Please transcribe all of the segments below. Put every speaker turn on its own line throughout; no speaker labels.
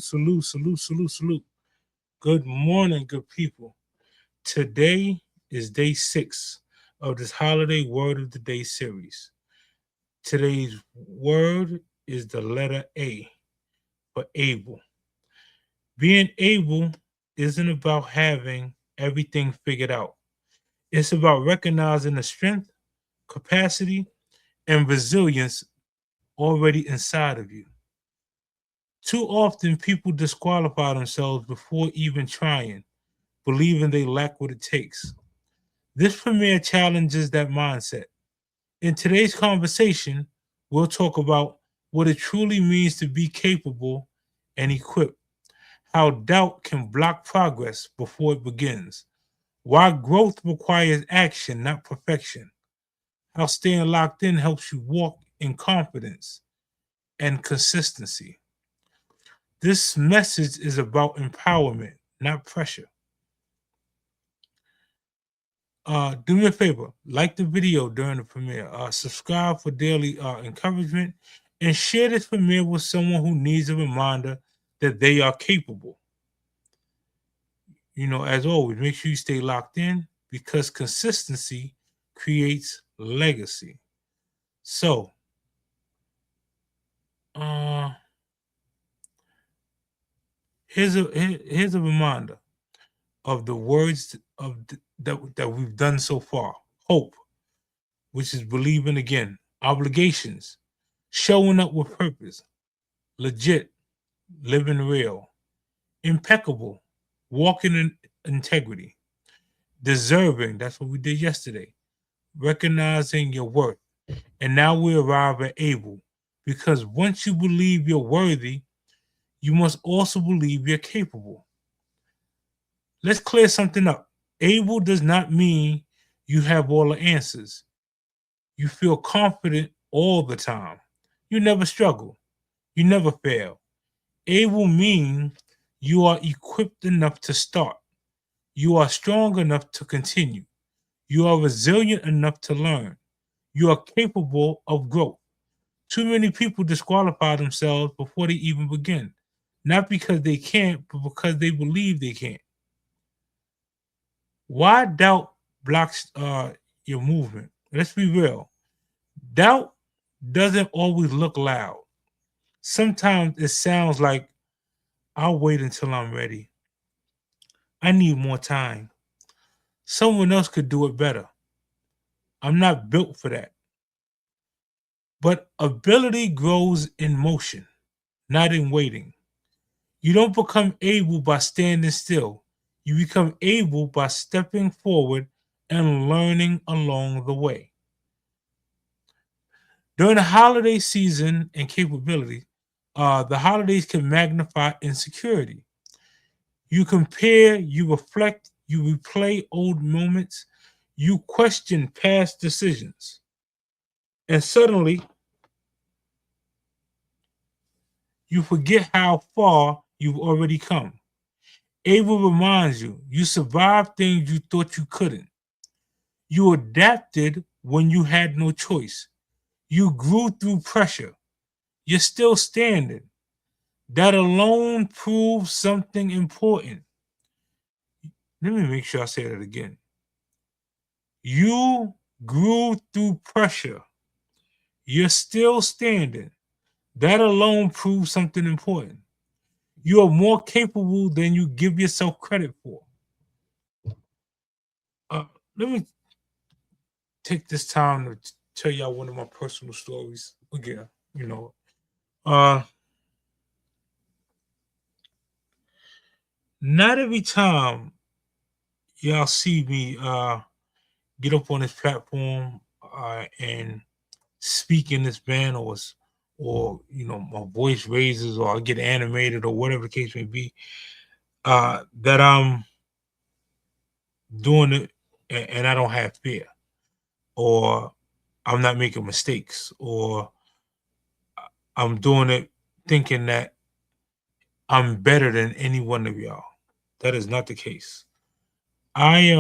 salute. Good morning, good people. Today is day 6 of this holiday word of the day series. Today's word is the letter A for able. Being able isn't about having everything figured out. It's about recognizing the strength, capacity, and resilience already inside of you. Too often, people disqualify themselves before even trying, believing they lack what it takes. This premiere challenges that mindset. In today's conversation, we'll talk about what it truly means to be capable and equipped, how doubt can block progress before it begins, why growth requires action, not perfection, how staying locked in helps you walk in confidence and consistency. This message is about empowerment, not pressure. Do me a favor, like the video during the premiere, subscribe for daily encouragement, and share this premiere with someone who needs a reminder that they are capable. As always, make sure you stay locked in because consistency creates legacy. So, uh, here's a reminder of the words that we've done so far. Hope, which is believing again. Obligations, showing up with purpose. Legit, living real. Impeccable, walking in integrity. Deserving, that's what we did yesterday. Recognizing your worth. And now we arrive at able, because once you believe you're worthy, you must also believe you're capable. Let's clear something up. Able does not mean you have all the answers. You feel confident all the time. You never struggle. You never fail. Able means you are equipped enough to start. You are strong enough to continue. You are resilient enough to learn. You are capable of growth. Too many people disqualify themselves before they even begin, not because they can't, but because they believe they can't. Why doubt blocks your movement? Let's be real. Doubt doesn't always look loud. Sometimes it sounds like, I'll wait until I'm ready. I need more time. Someone else could do it better. I'm not built for that. But ability grows in motion, not in waiting. You don't become able by standing still. You become able by stepping forward and learning along the way. During the holiday season and capability, the holidays can magnify insecurity. You compare, you reflect, you replay old moments, you question past decisions. And suddenly, you forget how far you've already come. Ava reminds you, you survived things you thought you couldn't. You adapted when you had no choice. You grew through pressure. You're still standing. That alone proves something important. Let me make sure I say that again. You grew through pressure. You're still standing. That alone proves something important. You are more capable than you give yourself credit for. Let me take this time to tell y'all one of my personal stories. Again, uh, not every time y'all see me get up on this platform and speak in this manner, or my voice raises, or I get animated, or whatever the case may be, that I'm doing it and I don't have fear, or I'm not making mistakes, or I'm doing it thinking that I'm better than any one of y'all. That is not the case. We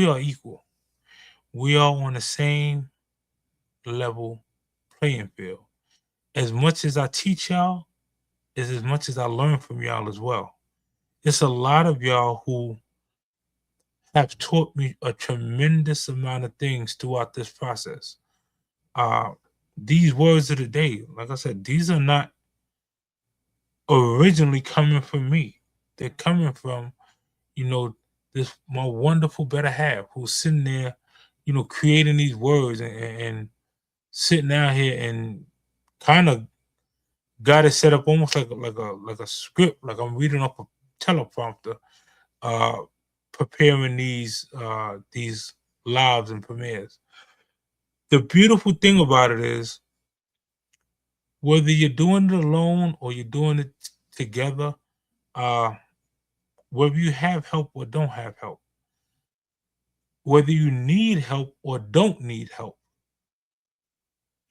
are equal. We are on the same level playing field. As much as I teach y'all, is as much as I learn from y'all as well. It's a lot of y'all who have taught me a tremendous amount of things throughout this process. Uh, these words of the day, like I said, these are not originally coming from me. They're coming from, you know, this my wonderful better half who's sitting there, creating these words and sitting out here and kind of got it set up almost like a script, like I'm reading off a teleprompter, uh, preparing these lives and premieres. The beautiful thing about it is whether you're doing it alone or you're doing it together, uh, whether you have help or don't have help, whether you need help or don't need help,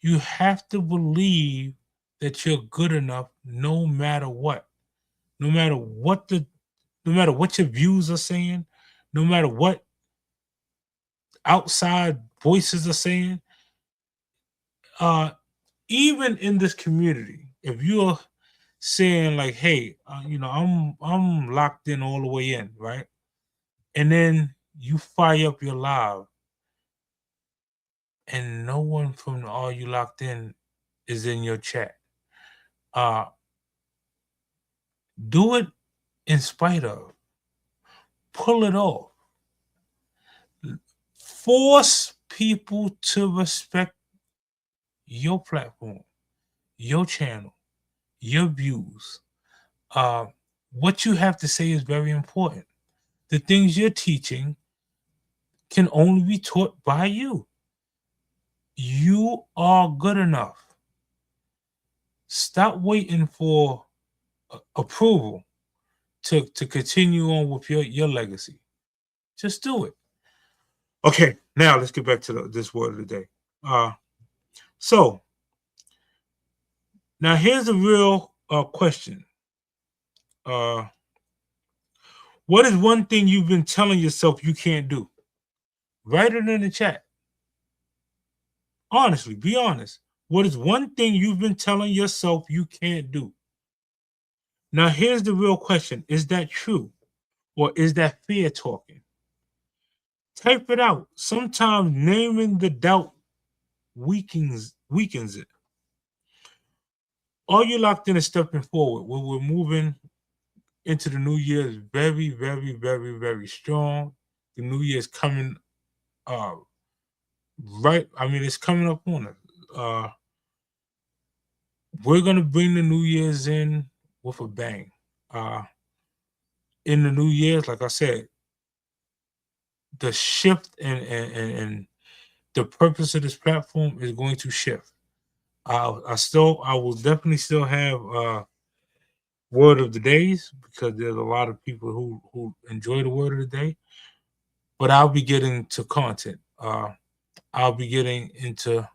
you have to believe that you're good enough no matter what. No matter what no matter what your views are saying, no matter what outside voices are saying, uh, even in this community, if you're saying like, "Hey, I'm locked in all the way in," right? And then you fire up your live, and no one from the Are You Locked In is in your chat. Uh, do it in spite of. Pull it off. Force people to respect your platform, your channel, your views. Uh, what you have to say is very important. The things you're teaching can only be taught by you. You are good enough. Stop waiting for approval to continue on with your legacy. Just do it. Okay, now let's get back to this word of the day. So now here's a real question. What is one thing you've been telling yourself you can't do? Write it in the chat. Honestly, be honest. What is one thing you've been telling yourself you can't do? Now, here's the real question. Is that true? Or is that fear talking? Type it out. Sometimes naming the doubt weakens it. Are You Locked In is stepping forward? Where we're moving into the new year is very, very, very, very strong. The new year is coming right. I mean, it's coming up on us. We're gonna bring the New Year's in with a bang. In the New Year's, like I said, the shift and the purpose of this platform is going to shift. I will definitely still have word of the days because there's a lot of people who enjoy the word of the day. But I'll be getting to content. I'll be getting into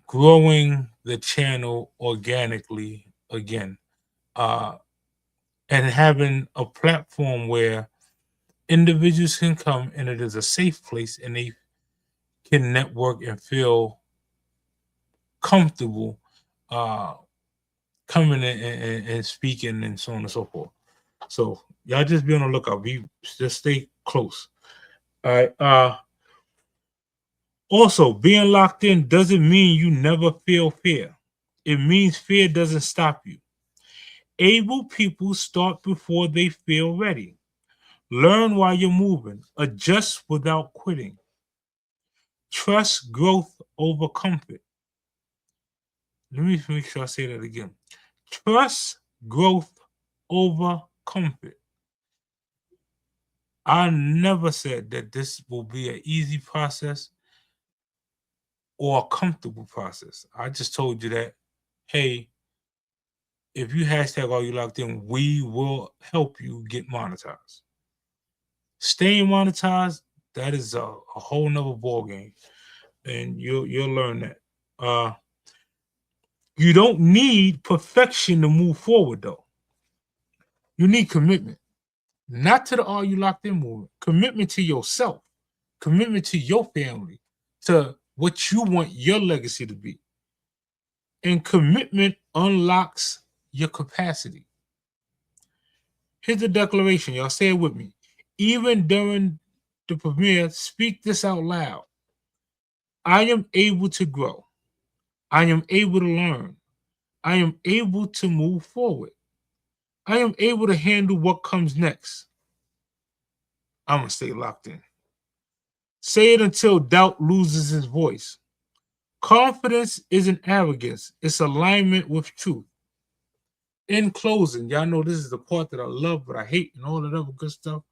growing the channel organically again, and having a platform where individuals can come and it is a safe place and they can network and feel comfortable coming in and speaking and so on and so forth. So y'all just be on the lookout. Just stay close. All right. Also, being locked in doesn't mean you never feel fear. It means fear doesn't stop you. Able people start before they feel ready. Learn while you're moving. Adjust without quitting. Trust growth over comfort. Let me make sure I say that again. Trust growth over comfort. I never said that this will be an easy process or a comfortable process. I just told you that, hey, if you hashtag Are You Locked In, we will help you get monetized. Staying monetized, that is a whole nother ballgame. And you'll learn that. You don't need perfection to move forward, though. You need commitment. Not to the Are You Locked In movement. Commitment to yourself. Commitment to your family. To what you want your legacy to be. And commitment unlocks your capacity. Here's the declaration. Y'all say it with me. Even during the premiere, speak this out loud. I am able to grow. I am able to learn. I am able to move forward. I am able to handle what comes next. I'm going to stay locked in. Say it until doubt loses its voice. Confidence isn't arrogance. It's alignment with truth. In closing, y'all know this is the part that I love, but I hate, and all that other good stuff.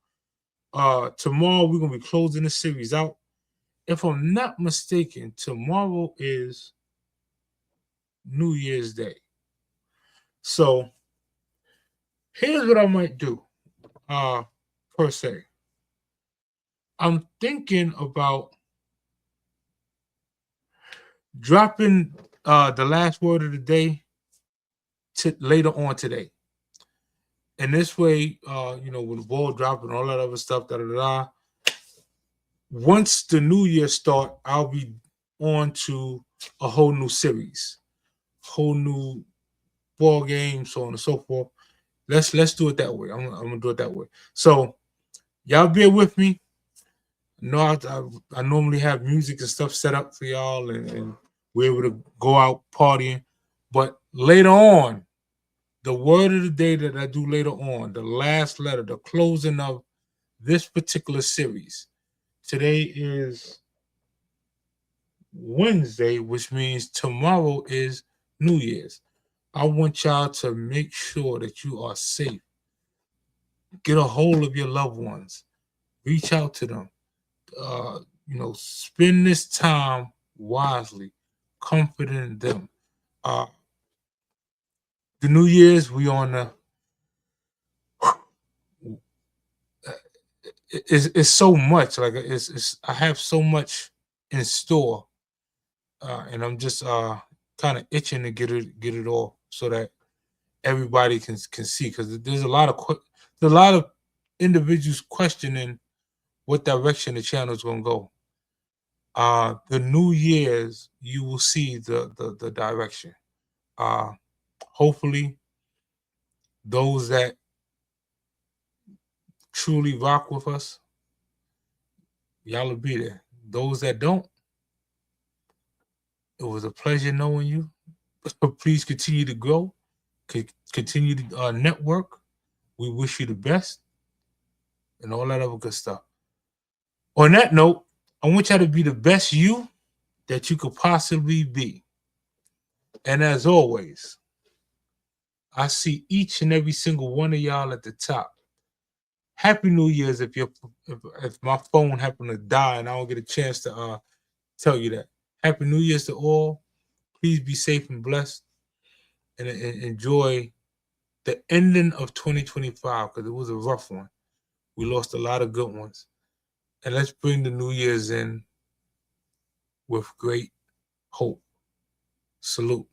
Tomorrow, we're going to be closing the series out. If I'm not mistaken, tomorrow is New Year's Day. So here's what I might do, per se. I'm thinking about dropping the last word of the day later on today. And this way, with the ball dropping and all that other stuff, once the new year start, I'll be on to a whole new series, whole new ball game, so on and so forth. Let's do it that way. I'm gonna do it that way. So y'all bear with me. No, I normally have music and stuff set up for y'all, and we're able to go out partying. But later on, the word of the day that I do later on, the last letter, the closing of this particular series. Today is Wednesday, which means tomorrow is New Year's. I want y'all to make sure that you are safe. Get a hold of your loved ones. Reach out to them. Spend this time wisely, comforting them. The New Year's, we on the. It's so much. Like I have so much in store, and I'm just kind of itching to get it all so that everybody can see, because there's a lot of individuals questioning what direction the channel is going to go. The New Year's, you will see the direction. Hopefully, those that truly rock with us, y'all will be there. Those that don't, it was a pleasure knowing you. Please continue to grow, continue to network. We wish you the best and all that other good stuff. On that note, I want y'all to be the best you that you could possibly be. And as always, I see each and every single one of y'all at the top. Happy New Year's if my phone happened to die and I don't get a chance to tell you that. Happy New Year's to all. Please be safe and blessed and enjoy the ending of 2025, because it was a rough one. We lost a lot of good ones. And let's bring the New Year's in with great hope. Salute.